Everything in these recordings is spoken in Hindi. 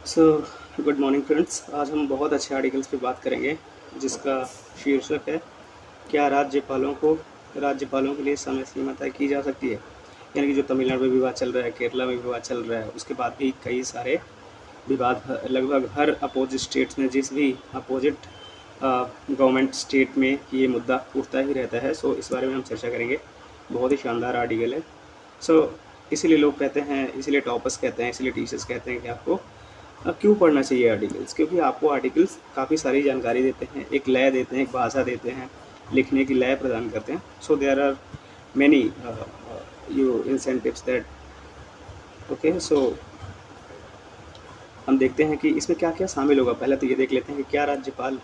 So good morning friends. आज हम बहुत अच्छे आर्टिकल्स पे बात करेंगे जिसका शीर्षक है क्या राज्यपालों के लिए समय सीमा तय की जा सकती है। यानी कि जो तमिलनाडु में विवाद चल रहा है, केरला में विवाद चल रहा है, उसके बाद भी कई सारे विवाद लगभग हर अपोजिट स्टेट्स में, जिस भी अपोजिट गवर्नमेंट स्टेट में ये मुद्दा उठता ही रहता है। सो इस बारे में हम चर्चा करेंगे। बहुत ही शानदार आर्टिकल है। सो इसीलिए लोग कहते हैं, इसीलिए टॉपर्स कहते हैं, इसीलिए टीचर्स कहते हैं कि आपको क्यों पढ़ना चाहिए आर्टिकल्स, क्योंकि आपको आर्टिकल्स काफ़ी सारी जानकारी देते हैं, एक लय देते हैं, एक भाषा देते हैं, लिखने की लय प्रदान करते हैं। So there are many you incentives that okay. So हम देखते हैं कि इसमें क्या क्या शामिल होगा। पहले तो ये देख लेते हैं कि क्या राज्यपाल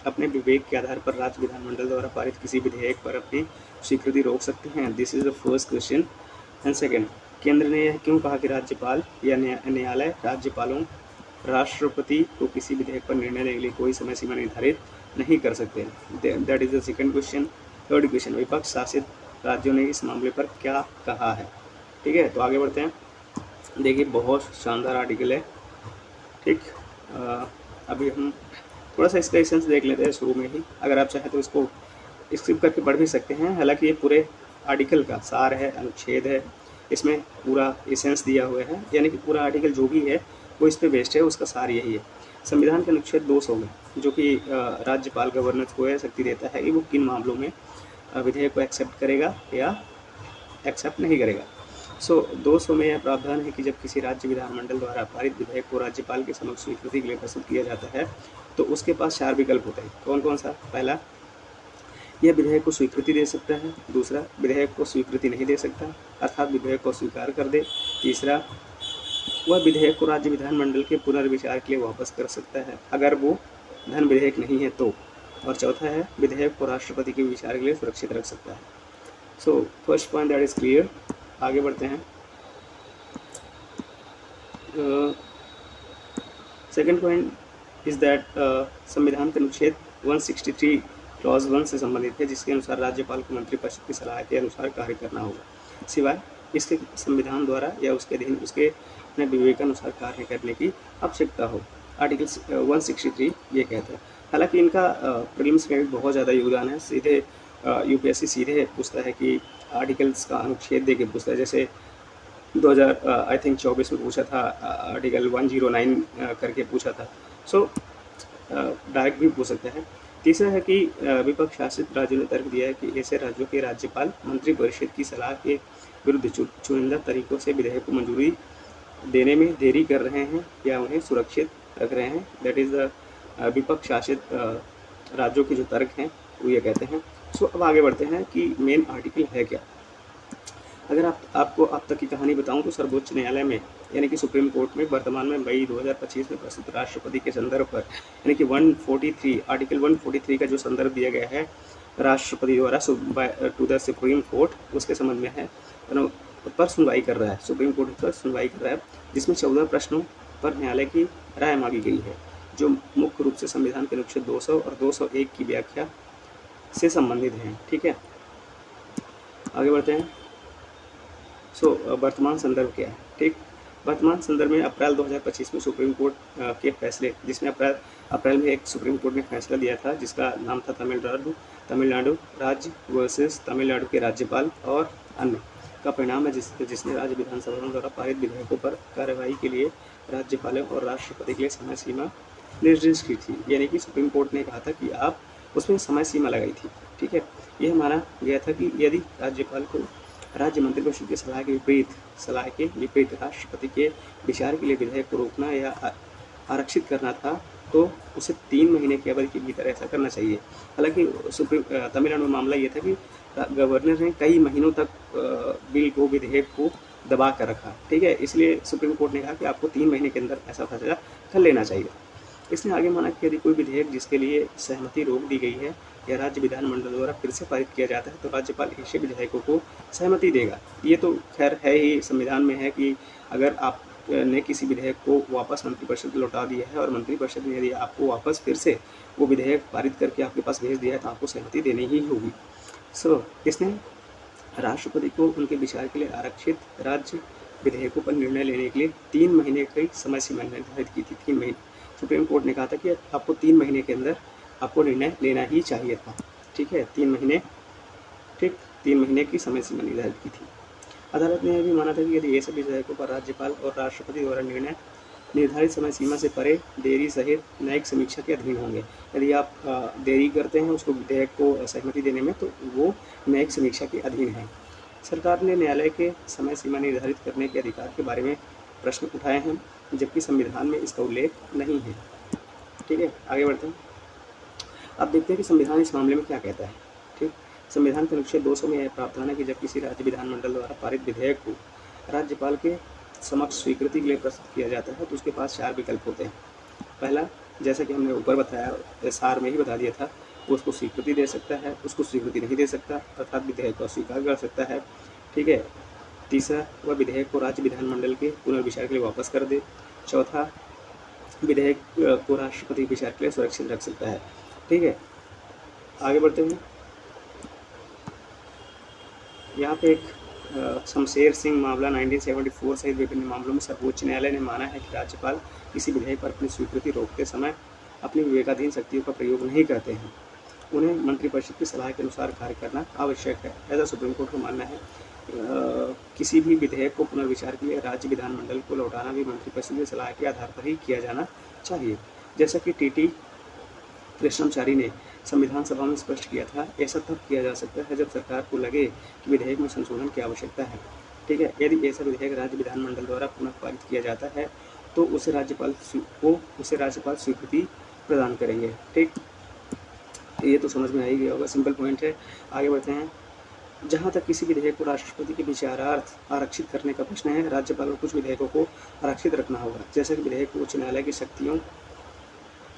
अपने विवेक के आधार पर राज्य विधानमंडल द्वारा पारित किसी विधेयक पर अपनी स्वीकृति रोक सकते हैं। This is the first question. And second, केंद्र ने यह क्यों कहा कि राज्यपाल या न्यायालय राज्यपालों राष्ट्रपति को किसी विधेयक पर निर्णय लेने के लिए कोई समय सीमा निर्धारित नहीं कर सकते। That is the second question. Third question, विपक्ष शासित राज्यों ने इस मामले पर क्या कहा है। ठीक है, तो आगे बढ़ते हैं। देखिए, बहुत शानदार आर्टिकल है। ठीक, अभी हम थोड़ा सा इसका एसेंस देख लेते हैं शुरू में ही। अगर आप चाहें तो इसको स्किप करके पढ़ भी सकते हैं। हालांकि ये पूरे आर्टिकल का सार है, अनुच्छेद है, इसमें पूरा एसेंस दिया हुआ है। यानी कि पूरा आर्टिकल जो भी है वो इस पे बेस्ड है, उसका सार यही है। संविधान के अनुच्छेद 200 में जो कि राज्यपाल गवर्नर को यह शक्ति देता है कि वो किन मामलों में विधेयक को एक्सेप्ट करेगा या एक्सेप्ट नहीं करेगा। सो 200 में यह प्रावधान है कि जब किसी राज्य विधानमंडल द्वारा पारित विधेयक को राज्यपाल के समक्ष स्वीकृति के लिए प्रस्तुत किया जाता है तो उसके पास 4 विकल्प होते हैं। कौन कौन सा? पहला, यह विधेयक को स्वीकृति दे सकता है। दूसरा, विधेयक को स्वीकृति नहीं दे सकता, अर्थात विधेयक को स्वीकार कर दे। तीसरा, वह विधेयक को राज्य विधानमंडल के पुनर्विचार के लिए वापस कर सकता है अगर वो धन विधेयक नहीं है तो। और चौथा है, विधेयक को राष्ट्रपति के विचार के लिए सुरक्षित रख सकता है। So first point that is clear. आगे बढ़ते हैं। सेकेंड पॉइंट इज दैट संविधान के अनुच्छेद 163 क्लॉज 1 से संबंधित है, जिसके अनुसार राज्यपाल को मंत्रिपरिषद की सलाह के अनुसार कार्य करना होगा, सिवाय इसके संविधान द्वारा या उसके अधीन उसके अपने विवेकानुसार कार्य करने की आवश्यकता हो। आर्टिकल 163 ये कहता है। हालांकि इनका प्रीलिम्स में भी बहुत ज़्यादा योगदान है। सीधे यूपीएससी सीधे पूछता है कि आर्टिकल्स का अनुच्छेद दे के पूछता है। जैसे 2000 आई थिंक 24 में पूछा था, आर्टिकल 109 करके पूछा था। सो डायरेक्ट भी पूछ सकता है। तीसरा है कि विपक्ष शासित राज्यों ने तर्क दिया है कि ऐसे राज्यों के राज्यपाल मंत्रिपरिषद की सलाह के विरुद्ध चुनिंदा तरीकों से विधेयक को मंजूरी देने में देरी कर रहे हैं या उन्हें सुरक्षित रख रहे हैं। दैट इज़ द विपक्ष शासित राज्यों के जो तर्क हैं वो ये कहते हैं। सो अब आगे बढ़ते हैं कि मेन आर्टिकल है क्या। अगर आपको अब तक की कहानी बताऊं तो सर्वोच्च न्यायालय में यानी कि सुप्रीम कोर्ट में वर्तमान में मई 2025 में प्रस्तुत राष्ट्रपति के संदर्भ पर यानी कि 143 आर्टिकल 143 का जो संदर्भ दिया गया है राष्ट्रपति द्वारा टू द सुप्रीम कोर्ट, उसके संबंध में है पर सुनवाई कर रहा है। सुप्रीम कोर्ट पर सुनवाई कर रहा है, जिसमें 14 प्रश्नों पर न्यायालय की राय मांगी गई है, जो मुख्य रूप से संविधान के अनुच्छेद 200 और 201 की व्याख्या से संबंधित हैं। ठीक है, आगे बढ़ते हैं। सो वर्तमान संदर्भ क्या है। ठीक, वर्तमान संदर्भ में अप्रैल 2025 में सुप्रीम कोर्ट के फैसले, जिसमें अप्रैल में एक सुप्रीम कोर्ट ने फैसला दिया था जिसका नाम था तमिलनाडु राज्य वर्सेस तमिलनाडु के राज्यपाल और अन्य का परिणाम है, जिसने राज्य विधानसभा द्वारा पारित विधेयकों पर कार्रवाई के लिए राज्यपालों और राष्ट्रपति के लिए समय सीमा निर्दिष्ट की थी। यानी कि सुप्रीम कोर्ट ने कहा था कि आप उसमें समय सीमा लगाई थी। ठीक है, यह माना गया था कि यदि राज्यपाल को राज्य मंत्रिपरिषद की सलाह के विपरीत राष्ट्रपति के विचार के लिए विधेयक को रोकना या आरक्षित करना था तो उसे 3 महीने के अवधि के भीतर ऐसा करना चाहिए। हालांकि तमिलनाडु में मामला ये था कि गवर्नर ने कई महीनों तक बिल को विधेयक को दबा कर रखा। ठीक है, इसलिए सुप्रीम कोर्ट ने कहा कि आपको 3 महीने के अंदर ऐसा फैसला कर लेना चाहिए। इसने आगे माना कि यदि कोई विधेयक जिसके लिए सहमति रोक दी गई है या राज्य विधानमंडल द्वारा फिर से पारित किया जाता है तो राज्यपाल ऐसे विधेयकों को सहमति देगा। ये तो खैर है ही, संविधान में है कि अगर आपने किसी विधेयक को वापस मंत्रिपरिषद लौटा दिया है और मंत्रिपरिषद ने यदि आपको वापस फिर से वो विधेयक पारित करके आपके पास भेज दिया है तो आपको सहमति देनी ही होगी। सो इसने राष्ट्रपति को उनके विचार के लिए आरक्षित राज्य विधेयकों पर निर्णय लेने के लिए 3 महीने की समय सीमा निर्धारित की थी। 3 महीने सुप्रीम कोर्ट ने कहा था कि आपको 3 महीने के अंदर आपको निर्णय लेना ही चाहिए था। ठीक है, 3 महीने, ठीक 3 महीने की समय सीमा निर्धारित की थी। अदालत ने यह भी माना था कि यदि ऐसे विधेयकों पर राज्यपाल और राष्ट्रपति द्वारा निर्णय निर्धारित समय सीमा से परे देरी सहित न्यायिक समीक्षा के अधीन होंगे। यदि आप देरी करते हैं उसको विधेयक को सहमति देने में, तो वो न्यायिक समीक्षा के अधीन है। सरकार ने न्यायालय के समय सीमा निर्धारित करने के अधिकार के बारे में प्रश्न उठाए हैं, जबकि संविधान में इसका उल्लेख नहीं है। ठीक है, आगे बढ़ते हैं। अब देखते हैं कि संविधान इस मामले में क्या कहता है। ठीक, संविधान के अनुच्छेद 200 में यह प्रावधान है कि जब किसी राज्य विधानमंडल द्वारा पारित विधेयक को राज्यपाल के समक्ष स्वीकृति के लिए प्रस्तुत किया जाता है, तो उसके पास 4 विकल्प होते हैं। पहला, जैसा कि हमने ऊपर बताया, सार में ही बता दिया था, वो उसको स्वीकृति दे सकता है, उसको स्वीकृति नहीं दे सकता, अर्थात विधेयक को अस्वीकार कर सकता है। ठीक है। तीसरा, वह विधेयक को राज्य विधानमंडल के पुनर्विचार के लिए वापस कर दे। चौथा, विधेयक को राष्ट्रपति विचार के लिए सुरक्षित रख सकता है। ठीक है, आगे बढ़ते हैं। यहाँ पे एक शमशेर सिंह मामला 1974 सहित विभिन्न मामलों में सर्वोच्च न्यायालय ने माना है कि राज्यपाल किसी विधेयक पर अपनी स्वीकृति रोकते समय अपनी विवेकाधीन शक्तियों का प्रयोग नहीं करते हैं। उन्हें मंत्रिपरिषद की सलाह के अनुसार कार्य करना आवश्यक है। ऐसा सुप्रीम कोर्ट का मानना है। किसी भी विधेयक को पुनर्विचार के लिए राज्य विधानमंडल को लौटाना भी मंत्रिपरिषद की सलाह के आधार पर ही किया जाना चाहिए। जैसा कि टी कृष्णमचारी ने संविधान सभा में स्पष्ट किया था, ऐसा तब किया जा सकता है जब सरकार को लगे कि विधेयक में संशोधन की आवश्यकता है। ठीक है, यदि ऐसा विधेयक राज्य विधानमंडल द्वारा पुनः पारित किया जाता है तो उसे राज्यपाल स्वीकृति प्रदान करेंगे। ठीक, ये तो समझ में आ ही गया होगा, सिंपल पॉइंट है। आगे बढ़ते हैं। जहाँ तक किसी विधेयक को राष्ट्रपति के विचारार्थ आरक्षित करने का प्रश्न है, राज्यपाल को कुछ विधेयकों को आरक्षित रखना होगा। जैसे कि विधेयक उच्च न्यायालय की शक्तियों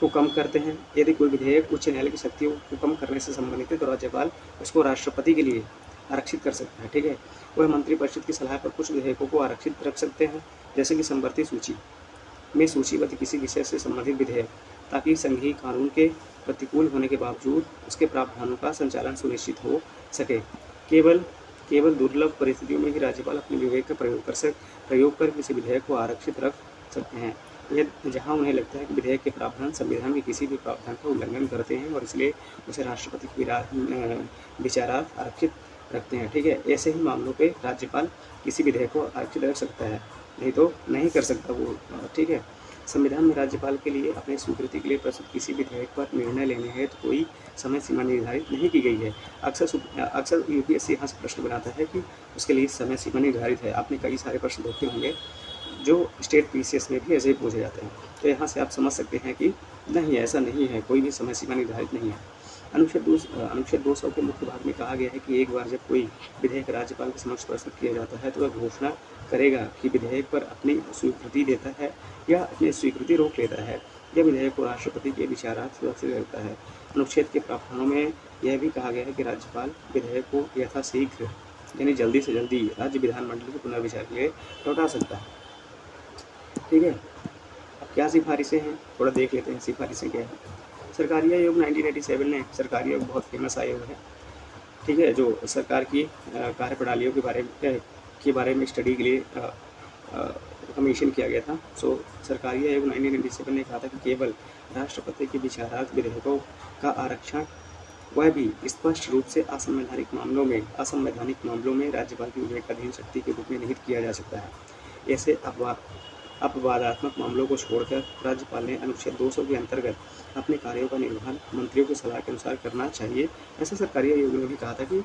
को कम करते हैं। यदि कोई विधेयक उच्च न्यायालय की शक्तियों को कम करने से संबंधित है तो राज्यपाल उसको राष्ट्रपति के लिए आरक्षित कर सकता है। ठीक है, वह मंत्रिपरिषद की सलाह पर कुछ विधेयकों को आरक्षित रख सकते हैं, जैसे कि संवर्ती सूची में सूचीबद्ध किसी विषय से संबंधित विधेयक, ताकि संघीय कानून के प्रतिकूल होने के बावजूद उसके प्रावधानों का संचालन सुनिश्चित हो सके। केवल दुर्लभ परिस्थितियों में ही राज्यपाल अपने विवेक का प्रयोग कर किसी विधेयक को आरक्षित रख सकते हैं, यह जहां उन्हें लगता है कि विधेयक के प्रावधान संविधान के किसी भी प्रावधान का उल्लंघन करते हैं और इसलिए उसे राष्ट्रपति के विचारार्थ आरक्षित रखते हैं। ठीक है, ऐसे ही मामलों पे राज्यपाल किसी विधेयक को आरक्षित रख सकता है, नहीं तो नहीं कर सकता वो। ठीक है, संविधान में राज्यपाल के लिए अपने स्वीकृति के लिए प्रस्तुत किसी विधेयक पर निर्णय लेने हेतु तो कोई समय सीमा निर्धारित नहीं की गई है। अक्सर यूपीएससी यहाँ से प्रश्न बनाता है कि उसके लिए समय सीमा निर्धारित है। आपने कई सारे प्रश्न देखे होंगे जो स्टेट पीसीएस में भी ऐसे ही पूछे जाते हैं, तो यहाँ से आप समझ सकते हैं कि नहीं, ऐसा नहीं है, कोई भी समय सीमा निर्धारित नहीं है। अनुच्छेद 200 के मुख्य भाग में कहा गया है कि एक बार जब कोई विधेयक राज्यपाल के समक्ष प्रस्तुत किया जाता है तो वह घोषणा करेगा कि विधेयक पर अपनी स्वीकृति देता है या अपनी स्वीकृति रोक लेता है, या विधेयक को राष्ट्रपति के विचारार्थ सुरक्षित रखता है। अनुच्छेद के प्रावधानों में यह भी कहा गया है कि राज्यपाल विधेयक को यथाशीघ्र यानी जल्दी से जल्दी राज्य विधानमंडल के पुनर्विचार के लिए लौटा सकता है। ठीक है, अब क्या सिफारिशें हैं, थोड़ा देख लेते हैं सिफारिशें क्या है। सरकारी आयोग 1987 में, सरकारी आयोग बहुत फेमस आयोग है। ठीक है, जो सरकार की कार्यप्रणालियों के बारे में स्टडी के लिए कमीशन किया गया था। सरकारी आयोग 1987 ने कहा था कि केवल राष्ट्रपति के विचारार्थ विधेयकों का आरक्षण, वह भी स्पष्ट रूप से असंवैधानिक मामलों में राज्यपाल की विवेकाधीन शक्ति के रूप में निहित किया जा सकता है। ऐसे अपवादात्मक मामलों को छोड़कर राज्यपाल ने अनुच्छेद 200 के अंतर्गत अपने कार्यों का निर्वहन मंत्रियों की सलाह के अनुसार करना चाहिए। ऐसा सरकारी आयोग ने भी कहा था कि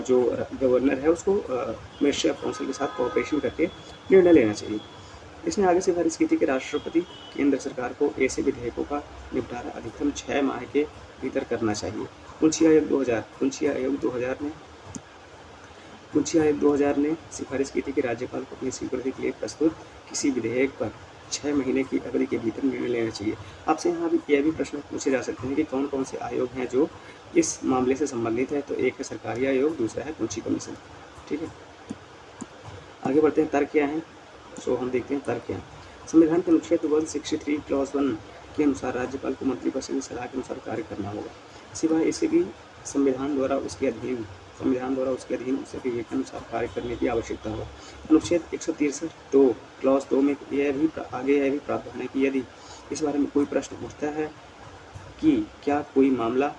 जो गवर्नर है उसको मिनिस्ट्री ऑफ काउंसिल के साथ कोऑपरेशन करके निर्णय लेना चाहिए। इसने आगे सिफारिश की थी कि राष्ट्रपति केंद्र सरकार को ऐसे विधेयकों का निपटारा अधिकतम 6 माह के भीतर करना चाहिए। कुंची आयोग 2000 ने सिफारिश की थी कि राज्यपाल को अपनी स्वीकृति के लिए प्रस्तुत किसी विधेयक पर 6 महीने की अवधि के भीतर निर्णय लेना चाहिए। आपसे यहाँ भी यह भी प्रश्न पूछे जा सकते हैं कि कौन कौन से आयोग हैं जो इस मामले से संबंधित है। तो एक है सरकारी आयोग, दूसरा है कुंची कमीशन। ठीक है, आगे बढ़ते हैं। तर्क क्या है, हम देखते हैं तर्क क्या है। संविधान के अनुच्छेद 163 क्लॉज 1 के अनुसार राज्यपाल को मंत्रिपरिषद की सलाह के अनुसार कार्य करना होगा, सिवाय इसके कि संविधान द्वारा उसके अधीन संविधान द्वारा उसके अधीन उसे विवेकानुसार कार्य करने की आवश्यकता हो। अनुच्छेद 163(2) क्लॉज 2 में यह भी प्रावधान है कि यदि इस बारे में कोई प्रश्न उठता है कि क्या कोई मामला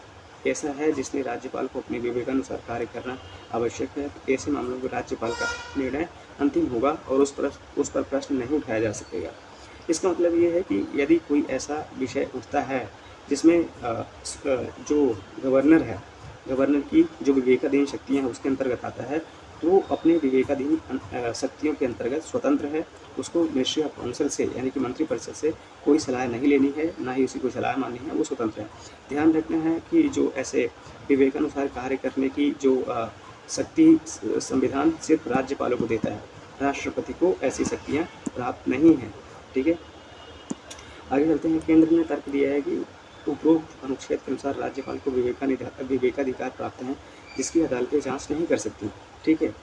ऐसा है जिसमें राज्यपाल को अपने विवेकानुसार कार्य करना आवश्यक है, तो ऐसे मामलों में राज्यपाल का निर्णय अंतिम होगा और उस पर प्रश्न नहीं उठाया जा सकेगा। इसका मतलब ये है कि यदि कोई ऐसा विषय उठता है जिसमें जो गवर्नर की जो विवेकाधीन शक्तियाँ हैं उसके अंतर्गत आता है, तो वो अपने विवेकाधीन शक्तियों के अंतर्गत स्वतंत्र है। उसको मिनिस्ट्री ऑफ काउंसिल से यानी कि मंत्रिपरिषद से कोई सलाह नहीं लेनी है, ना ही उसी को सलाह माननी है, वो स्वतंत्र है। ध्यान रखना है कि जो ऐसे विवेकानुसार कार्य करने की जो शक्ति संविधान सिर्फ राज्यपालों को देता है, राष्ट्रपति को ऐसी शक्तियाँ प्राप्त नहीं हैं। ठीक है, आगे चलते हैं। केंद्र ने तर्क दिया है कि उपरोक्त अनुच्छेद के अनुसार राज्यपाल को विवेकाधिकार प्राप्त है जिसकी अदालतें जांच नहीं कर सकती। ठीक है,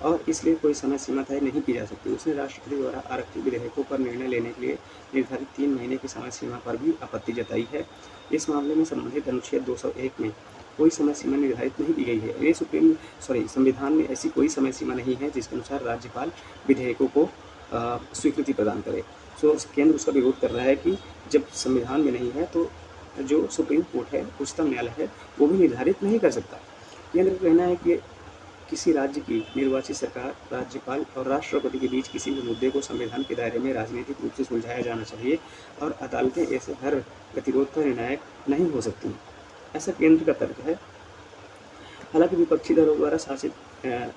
और इसलिए कोई समय सीमा तय नहीं की जा सकती। उसने राष्ट्रपति द्वारा आरक्षित विधेयकों पर निर्णय लेने के लिए निर्धारित 3 महीने की समय सीमा पर भी आपत्ति जताई है। इस मामले में संबंधित अनुच्छेद 201 में कोई समय सीमा निर्धारित नहीं की गई है। ये संविधान में ऐसी कोई समय सीमा नहीं है जिसके अनुसार राज्यपाल विधेयकों को स्वीकृति प्रदान करे। केंद्र उसका विरोध कर रहा है कि जब संविधान में नहीं है तो जो सुप्रीम कोर्ट है, उच्चतम न्यायालय है, वो भी निर्धारित नहीं कर सकता। केंद्र का कहना है कि किसी राज्य की निर्वाचित सरकार, राज्यपाल और राष्ट्रपति के बीच किसी भी मुद्दे को संविधान के दायरे में राजनीतिक रूप से सुलझाया जाना चाहिए और अदालतें ऐसे हर गतिरोध पर निर्णायक नहीं हो सकती, ऐसा केंद्र का तर्क है। हालांकि विपक्षी दलों द्वारा शासित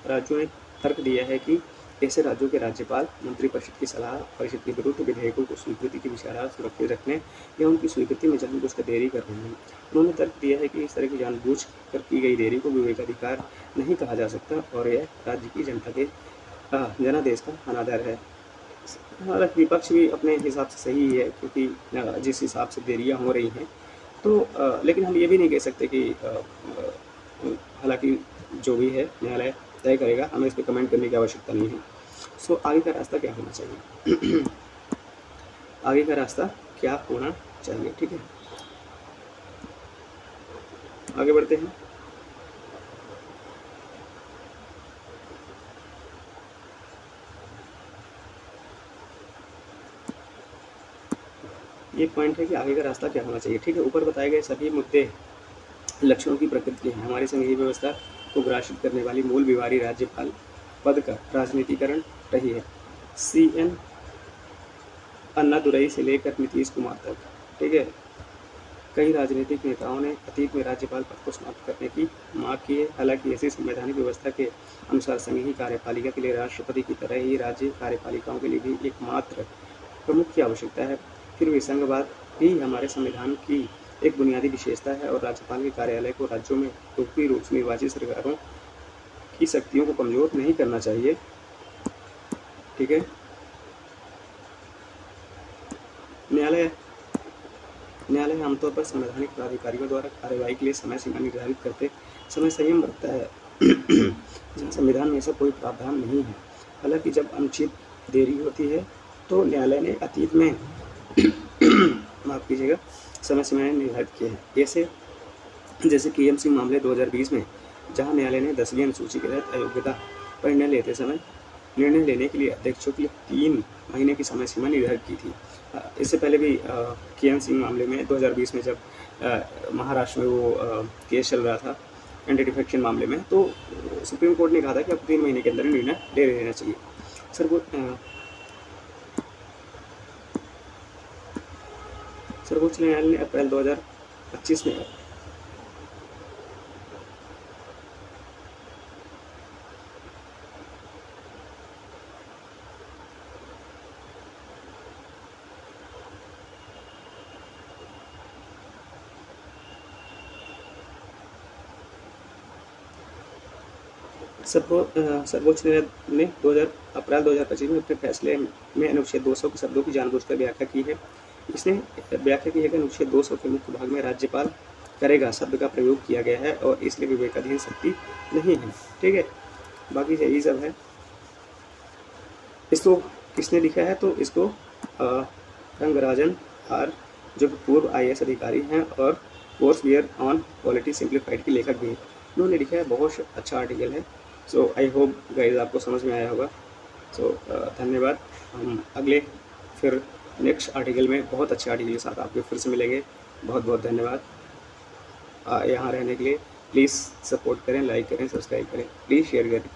राज्यों ने तर्क दिया है कि ऐसे राज्यों के राज्यपाल मंत्रिपरिषद की सलाह परिषद के विरुद्ध विधेयकों को स्वीकृति की विचाराधीन सुरक्षित रखने या उनकी स्वीकृति में जानबूझकर देरी कर रहे हैं। उन्होंने तर्क दिया है कि इस तरह की जानबूझकर की गई देरी को विवेकाधिकार नहीं कहा जा सकता और यह राज्य की जनता के जनादेश का अनादर है। हालांकि विपक्ष भी अपने हिसाब से सही है, क्योंकि जिस हिसाब से देरियाँ हो रही हैं तो लेकिन हम ये भी नहीं कह सकते कि हालांकि जो भी है न्यायालय तय करेगा, हमें इस पर कमेंट करने की आवश्यकता नहीं है। आगे का रास्ता क्या होना चाहिए आगे का रास्ता क्या होना चाहिए। ठीक है, आगे बढ़ते हैं। ये पॉइंट है कि आगे का रास्ता क्या होना चाहिए। ठीक है, ऊपर बताए गए सभी मुद्दे लक्षणों की प्रकृति के हैं। हमारी संघीय व्यवस्था को ग्रासित करने वाली मूल बीमारी राज्यपाल पद का राजनीतिकरण रही है। CN अन्नादुरई से लेकर नीतीश कुमार तक। ठीक है, कई राजनीतिक नेताओं ने अतीत में राज्यपाल पद को समाप्त करने की मांग की है। हालांकि ऐसी संवैधानिक व्यवस्था के अनुसार संघीय कार्यपालिका के लिए राष्ट्रपति की तरह ही राज्य कार्यपालिकाओं के लिए भी एकमात्र प्रमुख की आवश्यकता है। फिर भी संघवाद ही हमारे संविधान की एक बुनियादी विशेषता है और राज्यपाल के कार्यालय को राज्यों में लोकप्रिय रूप से निर्वाचित सरकारों की शक्तियों को कमजोर नहीं करना चाहिए। ठीक है, न्यायालय आमतौर पर संवैधानिक प्राधिकारियों द्वारा कार्यवाही के लिए समय सीमा निर्धारित करते समय संयम रखता है जहाँ संविधान में ऐसा कोई प्रावधान नहीं है। हालांकि जब अनुचित देरी होती है तो न्यायालय ने अतीत में माफ कीजिएगा समय सीमाएं निर्धारित किए हैं। जैसे KM सिंह मामले 2020 में, जहां न्यायालय ने 10वीं अनुसूची के तहत अयोग्यता पर निर्णय लेते समय निर्णय लेने के लिए अध्यक्षों के लिए 3 महीने की समय सीमा निर्धारित की थी। इससे पहले भी KM सिंह मामले में 2020 में जब महाराष्ट्र में वो केस चल रहा था एंटी डिफेक्शन मामले में, तो सुप्रीम कोर्ट ने कहा था कि अब 3 महीने के अंदर निर्णय ले लेना चाहिए। सर्वोच्च न्यायालय ने अप्रैल 2025 में सर्वोच्च न्यायालय ने अप्रैल 2025 में अपने फैसले में अनुच्छेद 200 के शब्दों की जानबूझकर व्याख्या की है। इसने व्याख्या की है कि अनुच्छेद 200 के मुख्य भाग में राज्यपाल करेगा शब्द का प्रयोग किया गया है और इसलिए विवेकाधीन शक्ति नहीं है। ठीक है, बाकी यही सब है। इसको किसने लिखा है, तो इसको रंगराजन आर, जो पूर्व IAS अधिकारी हैं और courseware on polity simplified के लेखक भी हैं। उन्होंने लिखा है, बहुत अच्छा आर्टिकल है। सो आई होप गाइज आपको समझ में आया होगा। सो धन्यवाद। हम अगले फिर नेक्स्ट आर्टिकल में बहुत अच्छे आर्टिकल के साथ आपके फिर से मिलेंगे। बहुत बहुत धन्यवाद यहाँ रहने के लिए। प्लीज़ सपोर्ट करें, लाइक करें, सब्सक्राइब करें, प्लीज़ शेयर करें।